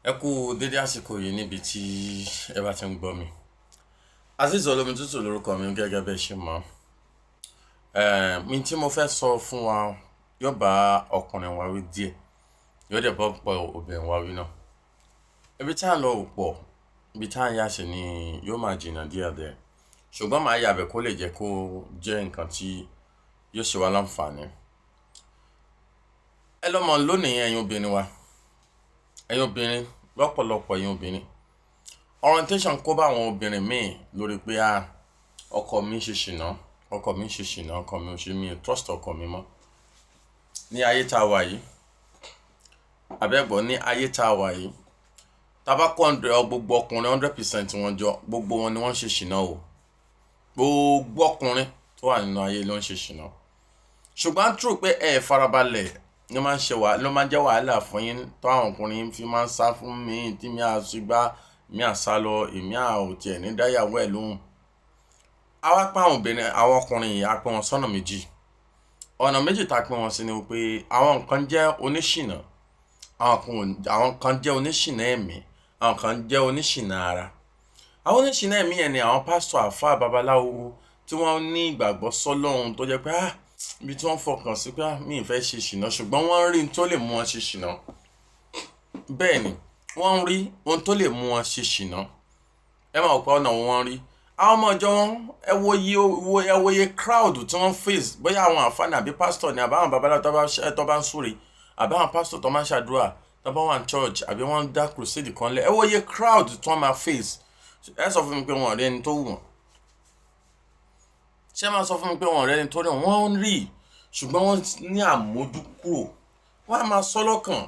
Ẹ kú dédé àsìkò yìí níbi tí ẹ bá ti ń gbọ́ mi. Azeez Olómi Tútù lórúkọ mi gẹ́gẹ́ bẹ́ẹ̀ ṣe mọ̀. Mi tí mo fẹ́ sọ fún wa yóò bá ọkùnrin wa wí díẹ̀, yóò dẹ̀ bọ́ pọ̀ obìnrin wa wí náà. Ibi tí à ń lọ ò pọ̀, ibi tí à ń yà sí ni yóò máa jìnnà díẹ̀díẹ̀. Ṣùgbọ́n màá yà bẹ̀ kó lè jẹ́ kó jẹ́ nǹkan tí yóò ṣe wá láǹfààní. Ẹ lọ́mọ lónìí ẹ̀yin obìnrin wa, ẹ̀yin obìnrin lọ́pọ̀lọpọ̀ ẹ̀yin obìnrin. Orientation kó bá àwọn obìnrin míì lórí pé ọkọ mi ń ṣe ṣìnà, ọkọ mi ń ṣe ṣìnà, ọkọ mi ò ṣe mí trust ọkọ mi mọ́. Ní ayé tá a wà yìí, àbẹ́gbọ́ ní ayé tá a wà yìí, tá bá kó gbogbo ọkùnrin 100% wọn jọ, gbogbo wọn ni wọ́n ń ṣe ṣìnà o. Gbogbo ọkùnrin tó wà nínú ayé ló ń ṣe ṣìnà. Ṣùgbọ́n true pé ẹ farabalẹ̀ ló máa ń jẹ́ wàhálà fún yín tó àwọn ọkùnrin fi máa ń sá fún mi tí mi à ṣùgbà mi à sá lọ èmi à ò tiẹ̀ ní dáyàwó ẹ̀ lóhùn. Àwa pa àwọn obìnrin àwọn ọkùnrin yìí a pín wọn sọ́nà méjì. Ọ̀nà méjì tá a pín wọn sí ni pé àwọn kan jẹ́ oníṣìnà, àwọn kan jẹ́ oníṣìnà ẹ̀mí, àwọn kan jẹ́ oníṣìnà ara. Àwọn oníṣìnà ẹ̀mí yẹn ni àwọn pásítọ̀, àfáà, babaláwo tí wọ́n ní ìgbàgbọ́ sọ́lọ́run tó jẹ́ pé ibi tí wọ́n fọkàn sí pé mi ì fẹ́ ṣe ṣìnà, ṣùgbọ́n wọ́n rí ohun tó lè mú wọn ṣe ṣìnà. Bẹ́ẹ̀ ni wọ́n rí ohun tó lè mú wọn ṣe ṣìnà. Ẹ máa pọ̀ ọ̀nà wọn rí. Àwọn ọmọ ìjọ wọn ẹ wo iye crowd tí wọ́n face, bóyá àwọn àfáàní àbí pásítọ̀ ni àbáwọn babaláwo tó bá ń súre, àbáwọn pásítọ̀ tó máa ń ṣàdúrà, tó bá wà ní church àbí wọ́n dá crusade kan lẹ̀. Ẹ wo iye crowd tí wọ́n máa face. Ẹ sọ fún mi pé wọn ò rí ẹni tó wù wọ́n. Ṣé máa sọ fún mi pé wọn ò rí ẹni tó rí wọn ń rí, ṣùgbọ́n wọ́n ní àmójúkúrò. Wọ́n á máa sọ lọ́kàn.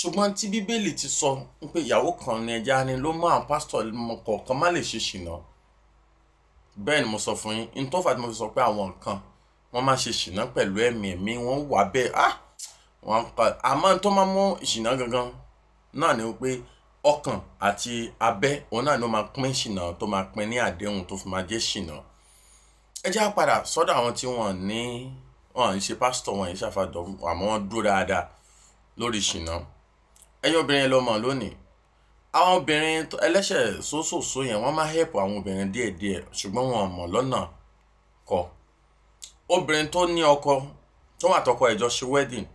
Ṣùgbọ́n tí Bíbélì ti sọ pé ìyàwó kan ní ẹja ni ló mú àwọn pásítọ̀ kọ̀ọ̀kan má lè ṣe ṣìnà. Bẹ́ẹ̀ ni mo sọ fún yín. In tó fà tí mo fi sọ pé àwọn nǹkan wọ́n máa ṣe ṣìnà pẹ̀lú ẹ̀mí wọ́n wà bẹ́ẹ̀. Àmọ́ tó máa mú ìṣìnà gangan náà ni pé ọkàn àti abẹ́ òun náà ló máa pín ṣìnà tó máa pín ní àdéhùn tó fi máa jẹ́ ṣìnà. Ẹ jẹ́ á padà sọ́dọ̀ àwọn tí wọ́n ń ṣe pásítọ̀, wọ́n ń ṣàfàdọ̀ àmọ́ wọ́n dúró dáadáa lórí ṣìnà. Ẹ̀yin obìnrin ló mọ̀ lónìí. Àwọn obìnrin ẹlẹ́ṣẹ̀ sósòsó yẹn wọ́n máa help àwọn obìnrin díẹ̀díẹ̀, ṣùgbọ́n wọn ò mọ̀ lọ́nà kọ́. Obìnrin tó ní ọkọ tó wà tọkọ ẹ̀jọ́ ṣe wedding,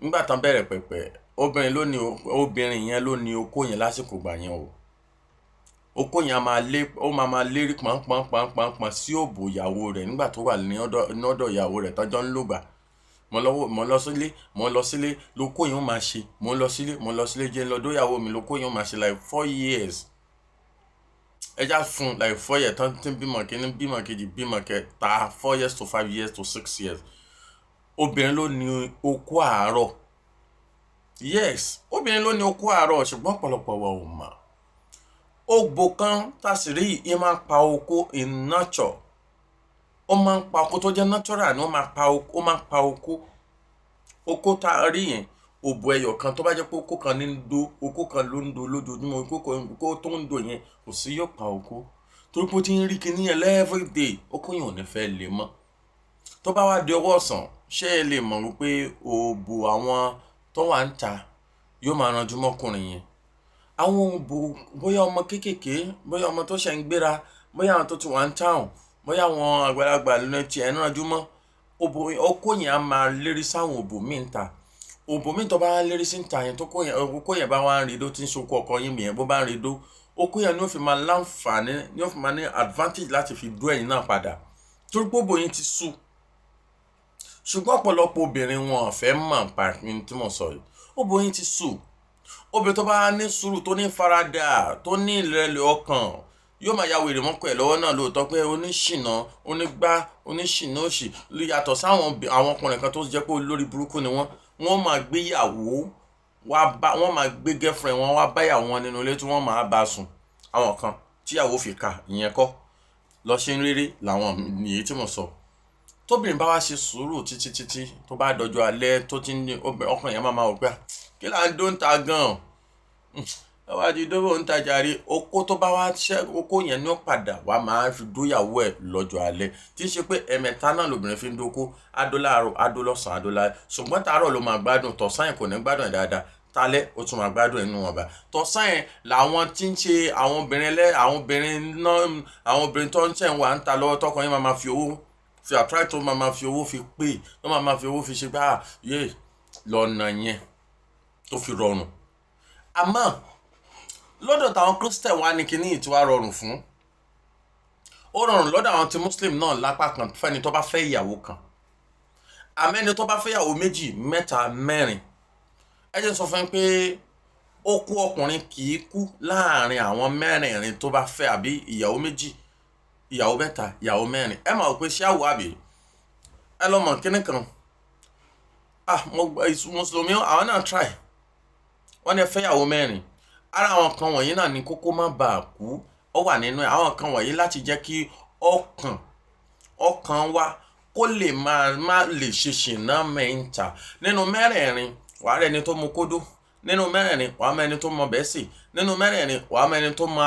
nígbà tán bẹ̀rẹ̀ pẹ̀pẹ̀, obìnrin yẹn ló ní okó yẹn lásìkò gbà yẹn o. Okó yẹn máa lérí pọ̀npọ̀n sí òbò ìyàwó rẹ̀ nígbà tó wà ní ọ̀dọ̀ ìyàwó rẹ̀ tọ́jọ́ ń lògbà. Mo lọ sílé lókó yẹn ó máa ṣe, mo lọ sílé jẹ́ lọ́dọ̀ ìyàwó mi lókó yẹn ó máa ṣe like 4 years. Ẹ já fún like 4 years tán tí bímọ kíní bímọ kejì bímọ kẹta 4 years to 5 years to 6 years. Obìnrin ló ní okó àárọ̀. Yes, obìnrin ló ní okó àárọ̀, ṣùgbọ́n ọ̀pọ̀lọpọ̀ wa ò mọ̀. Ògbò kan tàṣírí yìí máa ń pa okó in nature. Ó máa ń pa okó tó jẹ́ natural ni ó máa ń pa okó. Okó tá a rí yẹn, òbò ẹyọ kan tó bá jẹ́ pé okó kan ní ń do, okó kan ló ń do lójoojúmọ́, okó tó ń do yẹn kò sí yóò pa okó. Torí pé ó ti ń rí kinní yẹn every day, okó yẹn ò ní fẹ́ lè mọ́. Tó bá wá di ọwọ́ ọ̀sán, ṣé ẹ lè mọ̀ wípé òbò àwọn tó wà ń ta yóò máa ranjú mọ́kùnrin yẹn. Àwọn òbò bóyá ọmọ kéékèèké, bóyá ọmọ tó ṣẹ̀ ń gbéra, bóyá àwọn tó ti wà ń town, bóyá àwọn àgbàlagbà lónìí tí ẹ̀ ń ranjú mọ́, okó yẹn á máa lérí sáwọn òbò míì ń ta. Òbò míì tó bá lérí sí ń ta yẹn, okó yẹn bá wá ń rí dó tí ń ṣokó ọkọ yín mi yẹn bó bá ń rí dó, okó yẹn ni ó fi máa láǹfààní, ni ó fi máa ní advantage láti fi dó ẹ̀yin náà padà. Torí pé òbò yín ti sú. Ṣùgbọ́n ọ̀pọ̀lọpọ̀ obìnrin wọn ò fẹ́ mọ̀ nípa tí mo sọ yìí. Òbò yín ti sú. Obìnrin tó bá ní sùúrù, tó ní faradà, tó ní ìrẹ̀lẹ̀ ọkàn, yóò máa ya wèrè mọ́kọ ẹ̀ lọ́wọ́ náà lóòótọ́ pé oníṣìnà, oníṣìnà òṣì yàtọ̀ sáwọn ọkùnrin kan tó jẹ́ pé olórí burúkú ni wọ́n máa gbé ìyàwó wọ́n máa gbé girlfriend wọn wá bá ìyàwó wọn nínú ilé tí wọ́n máa bá sùn. Àwọn kan tí ìyàwó fi kà ìyẹn kọ́ lọ ṣe ń rere làwọn nìyí tí mo sọ. Tóbìnrin bá wá ṣe sùúrù títí tó bá dọjọ́ alẹ́ tó ti ní ọkàn yẹn máa wò pé kí là ń dó ń ta gan-an. Wá di dóbò ń tajà rí okó tó bá wá okó yẹn ní ó padà wá máa fi dóyàwó ẹ̀ lọ́jọ́ alẹ́. Tí ń ṣe pé ẹ̀mẹ̀ta náà lobìnrin fi ń dóko, adó láàárọ̀, adó lọ́sàn-án, adó lálẹ́. Ṣùgbọ́n tàárọ̀ ló máa gbádùn, tọ̀sán yẹn kò ní gbádùn ẹ̀ dáadáa. talẹ́ ó tún máa gbádùn ẹnu wọn bá tọ̀sán yẹn làwọn tí ń ṣe àwọn obìnrin tó ń ṣẹ̀ ń wà ń ta lọ́wọ́ tọkàn yín máa fi owó fi attract tó máa fi owó fi pè tó máa fi owó fi ṣe gbá yé lọ́nà yẹn tó fi rọrùn. Àmọ́ lọ́dọ̀ táwọn Christian wá ní kíní tí wàá rọrùn fún ó rọrùn lọ́dọ̀ àwọn ti Muslim náà lápá kan fẹ́ni tó bá fẹ́ ìyàwó kan àmẹ́ni tó bá fẹ́ ìyàwó méjì mẹ́ta mẹ́rin ẹ jẹ́ sọ fún pé okú ọkùnrin kì í kú láàrin àwọn mẹ́rìnrin tó bá fẹ́ àbí ìyàwó méjì ìyàwó mẹ́ta ìyàwó mẹ́rin ẹ máa wò pé ṣé àwọ̀ àbí ẹ lọ mọ̀ kíní kan mùsùlùmí àwọn náà try wọ́n ní ẹ fẹ́ ìyàwó mẹ́rin ara àwọn kan wọ̀nyí náà ní kókó má bàa kú ó wà nínú àwọn kan wọ̀nyí láti jẹ́ kí ọkàn wa kó lè má lè ṣe ṣìnà mẹ́ta nínú mẹ́rẹ̀ẹ̀rin wàá rẹ̀ ẹni tó mu kódó nínú mẹ́rẹ̀ẹ̀rin wàá mọ ẹni tó mọ bẹ́ẹ̀sì nínú mẹ́rẹ̀ẹ̀rin wàá mọ ẹni tó mọ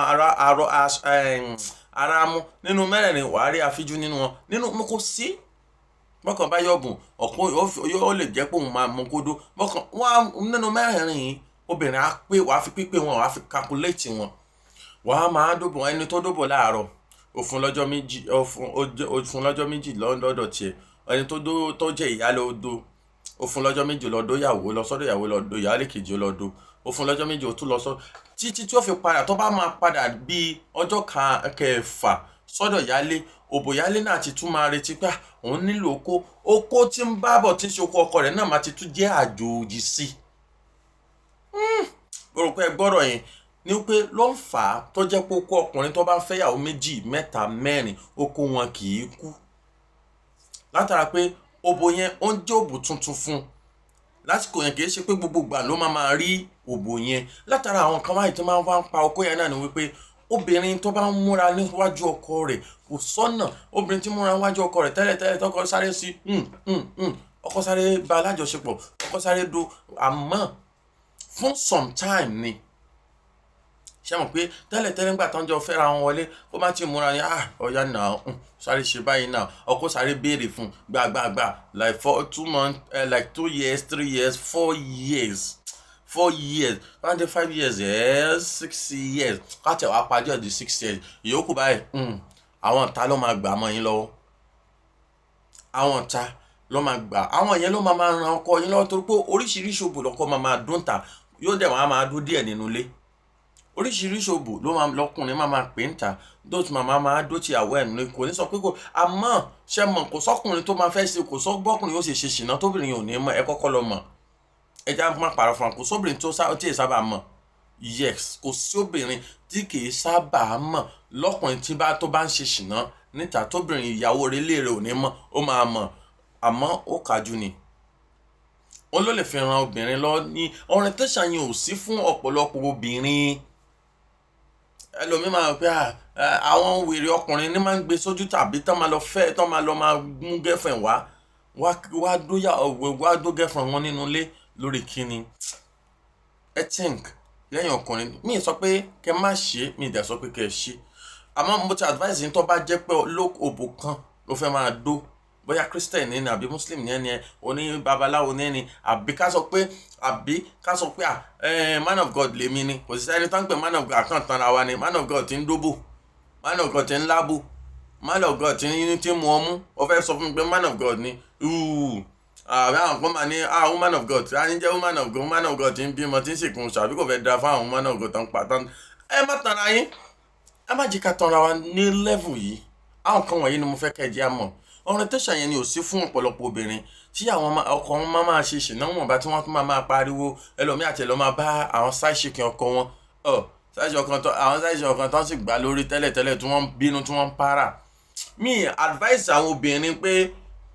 ara mú nínú mẹ́rẹ̀ẹ̀rin wàá rí afíjú nínú wọn nínú mo kò sí bọ́kàn bá yọ̀gùn ọ̀pọ̀ yóò lè jẹ́ pé òun máa mu kódó bọ́kàn wọn nínú mẹ́rẹ̀ẹ̀rin yìí obìnrin á pé wàá fi pípé wọn wàá fi calculate wọn wàá máa dóbò ẹni tó dóbò láàárọ̀ òfun lọ́jọ́ méjì lọ́dọ̀ tiẹ̀ ẹni tó jẹ́ ìyálẹ̀ odò òfun lọ́jọ́ méjì lọ́dọ̀ ìyàwó lọ sọ́dọ̀ ìyàwó lọ́dọ̀ ìyálẹ̀ kejì lọ́dọ̀ òfun lọ́jọ́ méjì ó tún lọ sọ́dọ̀ títí tí ó fi padà tó bá máa padà bíi ọjọ́ kẹfà sọ́dọ̀ ìyálẹ̀ òbò ìyálẹ̀ náà ti tún máa retí pé òun nílò oko tí ń bá bọ̀ tí ń ṣe oko ọkọ rẹ̀ náà máa ti tún jẹ́ àjòjì sí mo rò pé gbọ́dọ̀ yẹn ní pé ló ń fà á tó jẹ́ pé okó ọkùnrin tó bá fẹ́ yàwó méjì mẹ́ta mẹ́rin okó wọn kì í kú látara pé òbò yẹn ó ń jẹ́ òbò tuntun fún un lásìkò yẹn kì í ṣe pé gbogbo ìgbà ló máa rí òbò yẹn látara àwọn kan báyìí tó máa ń pa okó yẹn náà ni wípé obìnrin tó bá ń múra níwájú ọkọ rẹ̀ kò sọ́nà obìnrin tí múra níwájú ọkọ rẹ̀ tẹ́lẹ̀tẹ́lẹ̀ tọkọ sáré sí ọkọ sáré bá alájọṣepọ̀ ọkọ sáré do àmọ́ fún some time ni ṣé mọ̀ pé tẹ́lẹ̀tẹ́lẹ̀ ńgbà tán jọ fẹ́ra wọn wọlé ó má ti múra ní ọ̀yá náà sáré ṣe báyìí náà ọkọ sáré béèrè fún gbàgbàgbà like 2 months like 2 years 3 years 4 years 5 years 6 years káàtẹ̀ wàá pàjọ́ di 6 years ìyókù báyìí àwọn ìta ló máa gbà mọ́ yín lọ́wọ́ àwọn ìta ló máa gbà àwọn yẹn ló máa ran ọkọ yín lọ́wọ́ torí pé oríṣiríṣi òbò lọ́kọ máa dún ta yóò dẹ̀ wọ́n á máa dún díẹ̀ nínú ilé oríṣiríṣi òbò lọkùnrin máa pè ń ta dóòtù máa dó ti àwọ̀ ẹ̀nu kò ní sọ pé kò àmọ́ ṣe mọ̀ kò sọ́kùnrin tó máa fẹ́ ṣe kò sọ́gbọ́kùnrin yóò ṣe ṣìnà tóbìnrin ò ní mọ̀ ẹ kọ́kọ́ lọ mọ̀ ẹja máa pàrọ̀ fún wa kò sóbìnrin tí ì sábà mọ̀ yes kò sí obìnrin tí kì í sábà mọ̀ lọ́kùnrin tó bá ń ṣe ṣìnà níta tóbìnrin ìyàwó rẹ̀ lè rẹ̀ ò ní mọ̀ ó máa mọ̀ àmọ́ ó kájú ni wọn ló lè fi ran obìnrin lọ ní orientation yẹn ò sí fún ọ̀pọ̀lọpọ̀ obìnrin ẹlòmíì máa pẹ́ àwọn wèrè ọkùnrin ní máa ń gbé sójú tàbí tán máa lọ fẹ́ tán máa lọ máa mú girlfriend wá dó girlfriend wọn nínú ilé lórí kíni I think lẹ́yìn ọkùnrin mi sọ pé kẹ́ má ṣe mi dẹ̀ sọ pé kẹ́ ṣe àmọ́ mo ti advice yín tó bá jẹ́ pé òbò kan ló fẹ́ máa dó bóyá Christian ní ẹni àbí Muslim ní ẹni oní babaláwo ní ẹni àbí ká sọ pé man of God lèmi ni kò sí ẹni tó ń pè man of God àkàntàn ra wa ni man of God ti ń dóbò man of God ti ń lábò man of God ti ń mu ọmú ó fẹ́ sọ fún mi pé man of God ni àwọn kan máa ní woman of God a ní jẹ́ woman of God ti ń bímọ tí ń ṣèkùn ṣàbí kò fẹ́ da fún àwọn woman of God tó ń pa tán ẹ má tanra yín ẹ má jẹ́ ká tanra wa ní level yìí àwọn kan wọ̀nyí ni mo fẹ́ kẹ́ ẹ jẹ́ àmọ́ orientation yẹn ni ò sí fún ọ̀pọ̀lọpọ̀ obìnrin tí àwọn ọkọ wọn máa ṣe ṣìnà wọn bá tí wọ́n tún máa pariwo ẹlòmíì àti ẹlòmíì máa bá àwọn sáìṣìkì ọkọ wọn àwọn sáìṣìkì ọkàn tó ń sì gbà lórí tẹ́lẹ̀tẹ́lẹ̀ tí wọ́n bínú tí wọ́n para mi advice àwọn obìnrin pé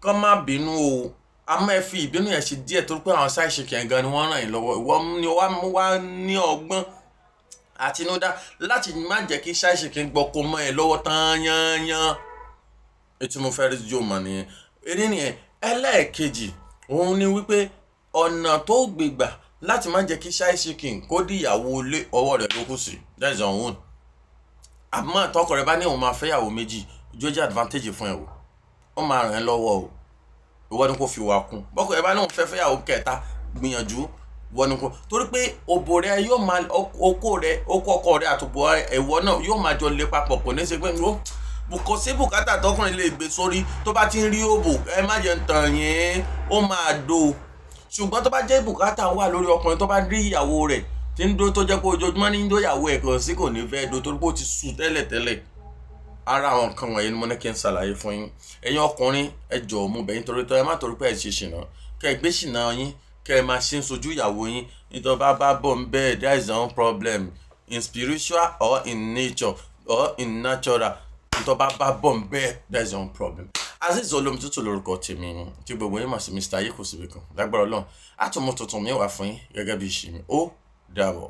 kán má bínú o àmọ́ ẹ fi ìbínú yẹn ṣe díẹ̀ torí pé àwọn sáìṣìkì yẹn gan ni wọ́n ràn yín lọ́wọ́ ìwọ ni wá ní ọgbọ́n àtinúdá láti má jẹ́ kí sáìṣìkì gbọ́kọ mọ́ ẹ lọ́wọ́ tán yányán ètí mo fẹ́ rí jò mọ̀ nìyẹn eré nìyẹn ẹlẹ́ẹ̀kejì òun ni wípé ọ̀nà tó gbégbà láti má jẹ́ kí ṣáìṣìkìn kó dí ìyàwó ilé ọwọ́ rẹ̀ ló kù sí that is on own àmọ́ àtọkọ rẹ̀ bá ní òun máa fẹ́ ìyàwó méjì ojú jẹ́ advantage fún ẹ o ó máa ràn ẹ́ lọ́wọ́ o ìwọ ni kò fi wà kún bọ́kọ rẹ̀ bá ní òun fẹ́ ìyàwó kẹta gbìyànjú wọ́n ní kó torí pé òbò rẹ yóò máa okó ọkọ rẹ àtòbò ẹ̀wọ́ náà yóò máa jọ lé papọ̀ kò ní ṣe pé kò sí bùkátà tọkùnrin lè gbé sórí tó bá ti ń rí òbò ẹ má jẹ́ ń tàn yín ó máa do ṣùgbọ́n tó bá jẹ́ bùkátà wà lórí ọkùnrin tó bá rí ìyàwó rẹ̀ tí ń dó tó jẹ́ pé ojoojúmọ́ ní ń dó ìyàwó ẹ̀ kàn sí kò ní fẹ́ do torí pé ó ti sùn tẹ́lẹ̀tẹ́lẹ̀ ara àwọn nǹkan wọ̀nyí ni mo ní kí n ṣàlàyé fún yín ẹ̀yin ọkùnrin ẹ jọ̀ọ́ mo bẹ̀ yín torí ẹ má torí pé ẹ ṣe ṣìnà kẹ́ ẹ gbé ṣìnà yín kẹ́ ẹ máa ṣe ń sojú ìyàwó yín nítorí bá bọ̀ ń bẹ́ẹ̀ there is no problem in spiritual or in nature or in natural nítorí bá bọ̀ ń bẹ́ẹ̀ there is no problem. Azeez Olómìtútù lórúkọ tèmi tí gbogbo yín mà sí Mr. ayé kò síbi kan lágbára Ọlọ́run àtúmọ̀ tuntun mi wà fún yín gẹ́gẹ́ bí ìṣe mi ó dàbọ̀.